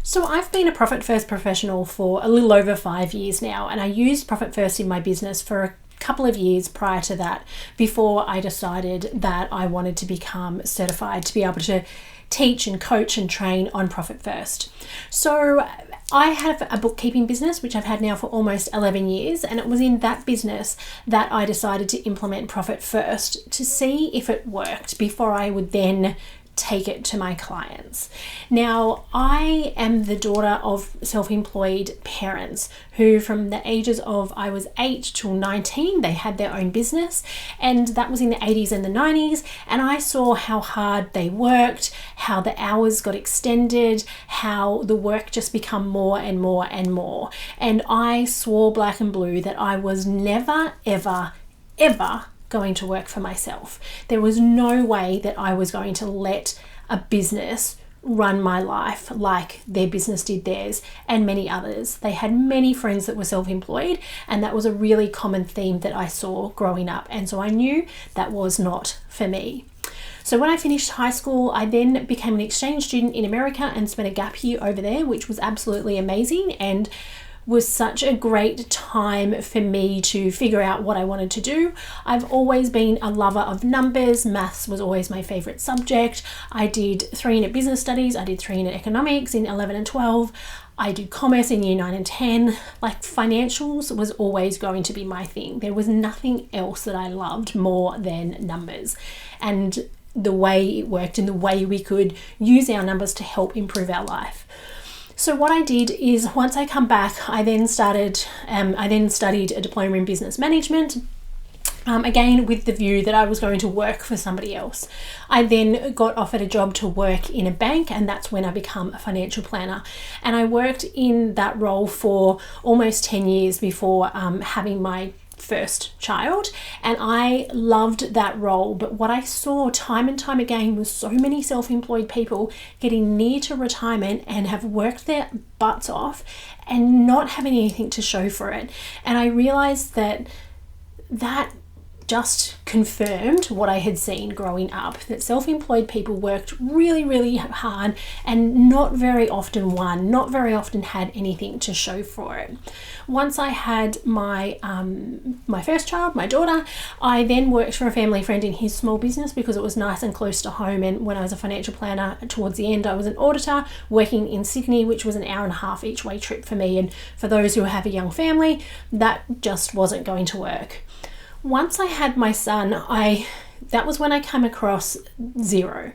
So I've been a Profit First professional for a little over 5 years now, and I used Profit First in my business for a couple of years prior to that, before I decided that I wanted to become certified to be able to teach and coach and train on Profit First. So I have a bookkeeping business, which I've had now for almost 11 years, and it was in that business that I decided to implement Profit First to see if it worked before I would then take it to my clients. Now, I am the daughter of self-employed parents who, from the ages of I was 8 till 19, they had their own business, and that was in the 80s and the 90s, and I saw how hard they worked, how the hours got extended, how the work just become more and more and more. And I swore black and blue that I was never, ever, ever going to work for myself. There was no way that I was going to let a business run my life like their business did theirs and many others. They had many friends that were self-employed, and that was a really common theme that I saw growing up, and so I knew that was not for me. So when I finished high school, I then became an exchange student in America and spent a gap year over there, which was absolutely amazing and was such a great time for me to figure out what I wanted to do. I've always been a lover of numbers. Maths was always my favorite subject. I did 3 unit business studies. I did 3 unit economics in 11 and 12. I did commerce in year 9 and 10. Like, financials was always going to be my thing. There was nothing else that I loved more than numbers and the way it worked and the way we could use our numbers to help improve our life. So what I did is, once I come back, I then studied a diploma in business management, again with the view that I was going to work for somebody else. I then got offered a job to work in a bank, and that's when I became a financial planner. And I worked in that role for almost 10 years before having my first child, and I loved that role. But what I saw time and time again was so many self-employed people getting near to retirement and have worked their butts off and not having anything to show for it. And I realized that just confirmed what I had seen growing up, that self-employed people worked really, really hard and not very often had anything to show for it. Once I had my first child, my daughter, I then worked for a family friend in his small business because it was nice and close to home. And when I was a financial planner towards the end, I was an auditor working in Sydney, which was an hour and a half each way trip for me. And for those who have a young family, that just wasn't going to work. Once I had my son, that was when I came across Xero.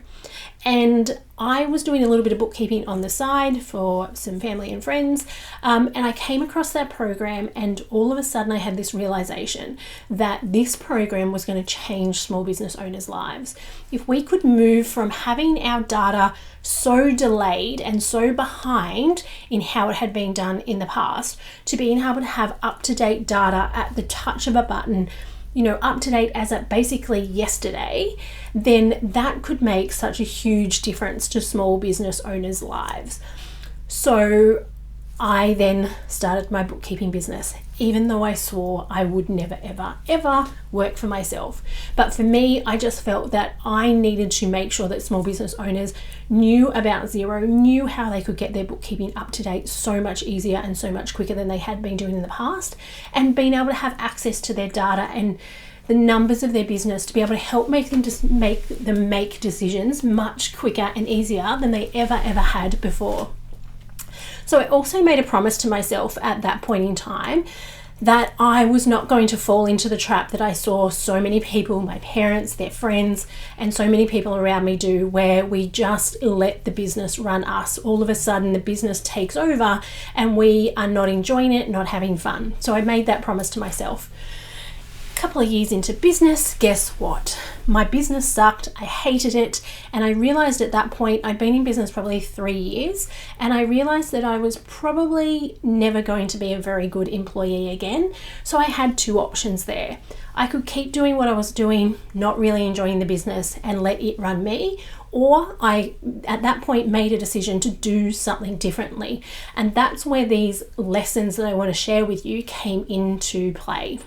And I was doing a little bit of bookkeeping on the side for some family and friends. And I came across that program, and all of a sudden I had this realization that this program was going to change small business owners' lives. If we could move from having our data so delayed and so behind in how it had been done in the past, to being able to have up-to-date data at the touch of a button, up to date as at basically yesterday, then that could make such a huge difference to small business owners' lives. So I then started my bookkeeping business, even though I swore I would never, ever, ever work for myself. But for me, I just felt that I needed to make sure that small business owners knew about Xero, knew how they could get their bookkeeping up to date so much easier and so much quicker than they had been doing in the past, and being able to have access to their data and the numbers of their business to be able to help make them make decisions much quicker and easier than they ever had before. So I also made a promise to myself at that point in time that I was not going to fall into the trap that I saw so many people, my parents, their friends, and so many people around me do, where we just let the business run us. All of a sudden, the business takes over and we are not enjoying it, not having fun. So I made that promise to myself. Couple of years into business, guess what? My business sucked. I hated it. And I realized at that point, I'd been in business probably 3 years, and I realized that I was probably never going to be a very good employee again. So I had 2 options there. I could keep doing what I was doing, not really enjoying the business, and let it run me, or I, at that point, made a decision to do something differently. And that's where these lessons that I want to share with you came into play.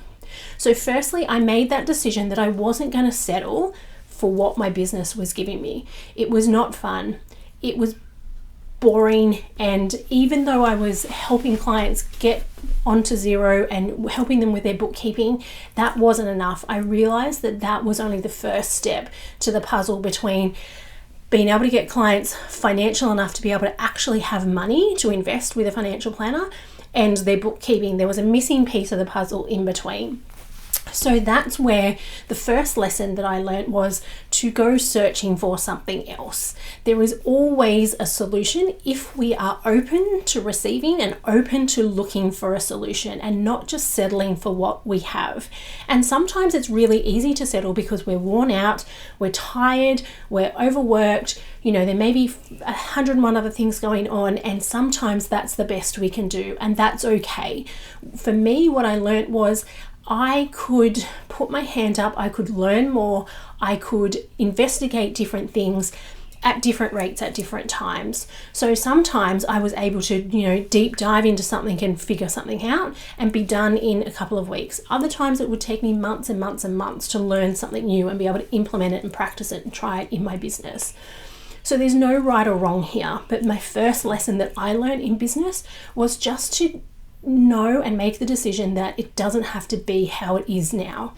So firstly, I made that decision that I wasn't going to settle for what my business was giving me. It was not fun. It was boring. And even though I was helping clients get onto Xero and helping them with their bookkeeping, that wasn't enough. I realized that that was only the first step to the puzzle between being able to get clients financial enough to be able to actually have money to invest with a financial planner and their bookkeeping. There was a missing piece of the puzzle in between. So that's where the first lesson that I learned was to go searching for something else. There is always a solution if we are open to receiving and open to looking for a solution and not just settling for what we have. And sometimes it's really easy to settle because we're worn out, we're tired, we're overworked, there may be 101 other things going on, and sometimes that's the best we can do, and that's okay. For me, what I learned was I could put my hand up, I could learn more, I could investigate different things at different rates at different times. So sometimes I was able to, deep dive into something and figure something out and be done in a couple of weeks. Other times it would take me months and months and months to learn something new and be able to implement it and practice it and try it in my business. So there's no right or wrong here, but my first lesson that I learned in business was just to know and make the decision that it doesn't have to be how it is now.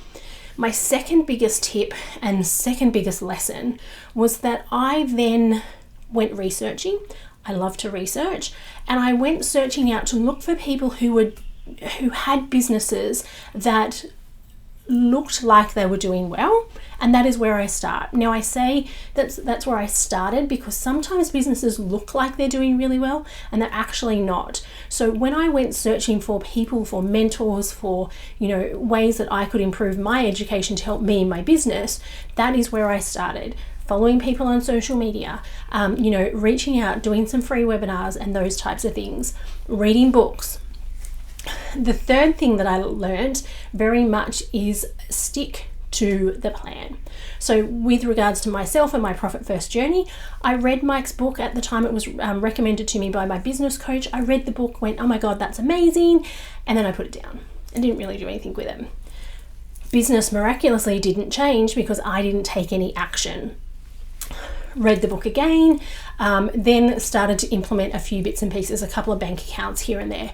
My second biggest tip and second biggest lesson was that I then went researching. I love to research, and I went searching out to look for people who had businesses that looked like they were doing well, and that is where I start. Now I say that's where I started because sometimes businesses look like they're doing really well and they're actually not. So when I went searching for people, for mentors, for ways that I could improve my education to help me in my business, that is where I started. Following people on social media, reaching out, doing some free webinars and those types of things, reading books. The third thing that I learned very much is stick to the plan. So with regards to myself and my Profit First journey, I read Mike's book at the time. It was recommended to me by my business coach. I read the book, went, oh my God, that's amazing. And then I put it down and didn't really do anything with it. Business miraculously didn't change because I didn't take any action. Read the book again, then started to implement a few bits and pieces, a couple of bank accounts here and there.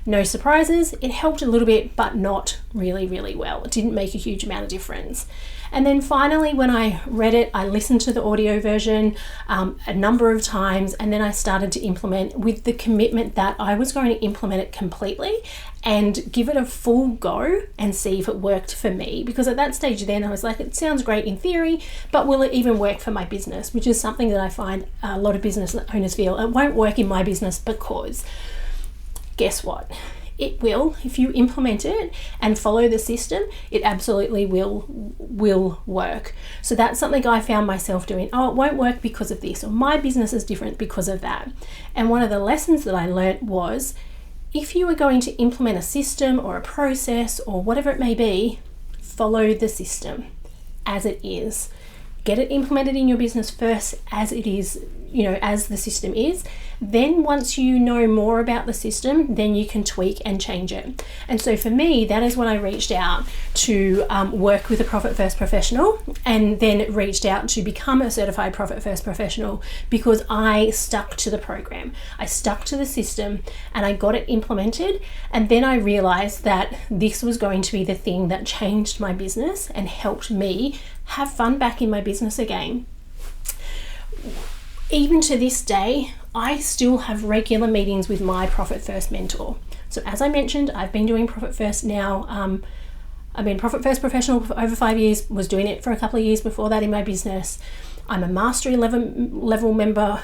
No surprises, it helped a little bit, but not really, really well. It didn't make a huge amount of difference. And then finally, when I read it, I listened to the audio version a number of times, and then I started to implement with the commitment that I was going to implement it completely and give it a full go and see if it worked for me. Because at that stage then I was like, it sounds great in theory, but will it even work for my business? Which is something that I find a lot of business owners feel, it won't work in my business because guess what? It will. If you implement it and follow the system, it absolutely will work. So that's something I found myself doing. Oh, it won't work because of this, or my business is different because of that. And one of the lessons that I learned was, if you are going to implement a system or a process or whatever it may be, follow the system as it is. Get it implemented in your business first as it is, as the system is. Then once you know more about the system, then you can tweak and change it. And so for me, that is when I reached out to work with a Profit First professional, and then reached out to become a certified Profit First professional, because I stuck to the program. I stuck to the system and I got it implemented. And then I realized that this was going to be the thing that changed my business and helped me have fun back in my business again. Even to this day, I still have regular meetings with my Profit First mentor. So as I mentioned, I've been doing Profit First now. I've been Profit First professional for over 5 years, was doing it for a couple of years before that in my business. I'm a mastery level member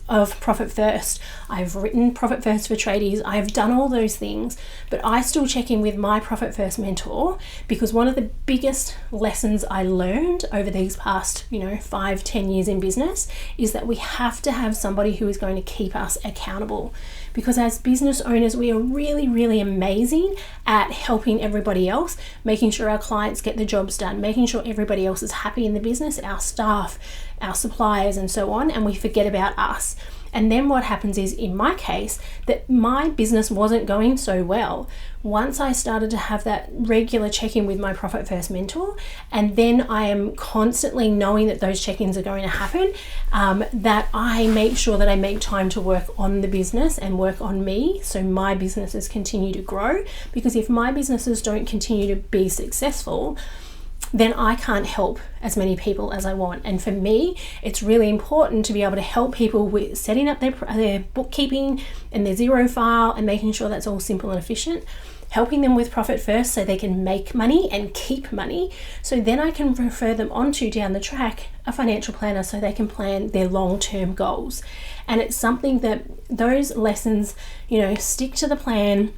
of Profit First. I've written Profit First for tradies. I've done all those things, but I still check in with my Profit First mentor, because one of the biggest lessons I learned over these past 5-10 years in business is that we have to have somebody who is going to keep us accountable. Because as business owners, we are really, really amazing at helping everybody else, making sure our clients get the jobs done, making sure everybody else is happy in the business, our staff, our suppliers, and so on, and we forget about us. And then what happens is, in my case, that my business wasn't going so well. Once I started to have that regular check-in with my Profit First mentor, and then I am constantly knowing that those check-ins are going to happen, that I make sure that I make time to work on the business and work on me, so my businesses continue to grow. Because if my businesses don't continue to be successful, then I can't help as many people as I want. And for me, it's really important to be able to help people with setting up their bookkeeping and their Xero file and making sure that's all simple and efficient, helping them with Profit First so they can make money and keep money. So then I can refer them onto, down the track, a financial planner so they can plan their long-term goals. And it's something that those lessons, stick to the plan.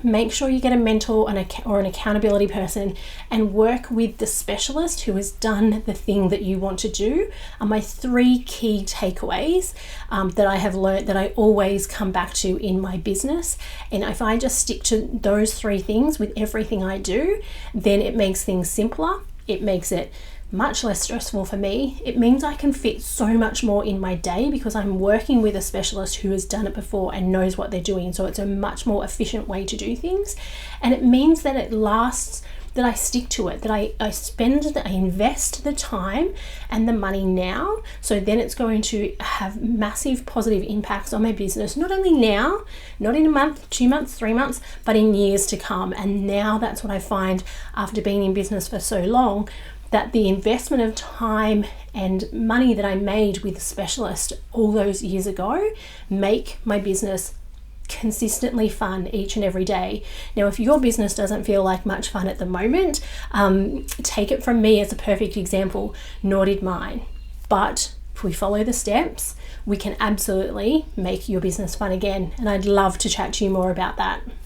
Make sure you get a mentor or an accountability person and work with the specialist who has done the thing that you want to do, are my 3 key takeaways that I have learned that I always come back to in my business. And if I just stick to those 3 things with everything I do, then it makes things simpler. It makes it much less stressful for me. It means I can fit so much more in my day because I'm working with a specialist who has done it before and knows what they're doing. So it's a much more efficient way to do things. And it means that it lasts, that I stick to it, that I invest the time and the money now. So then it's going to have massive positive impacts on my business, not only now, not in a month, 2 months, 3 months, but in years to come. And now that's what I find after being in business for so long, that the investment of time and money that I made with a specialist all those years ago make my business consistently fun each and every day. Now, if your business doesn't feel like much fun at the moment, take it from me as a perfect example, nor did mine. But if we follow the steps, we can absolutely make your business fun again. And I'd love to chat to you more about that.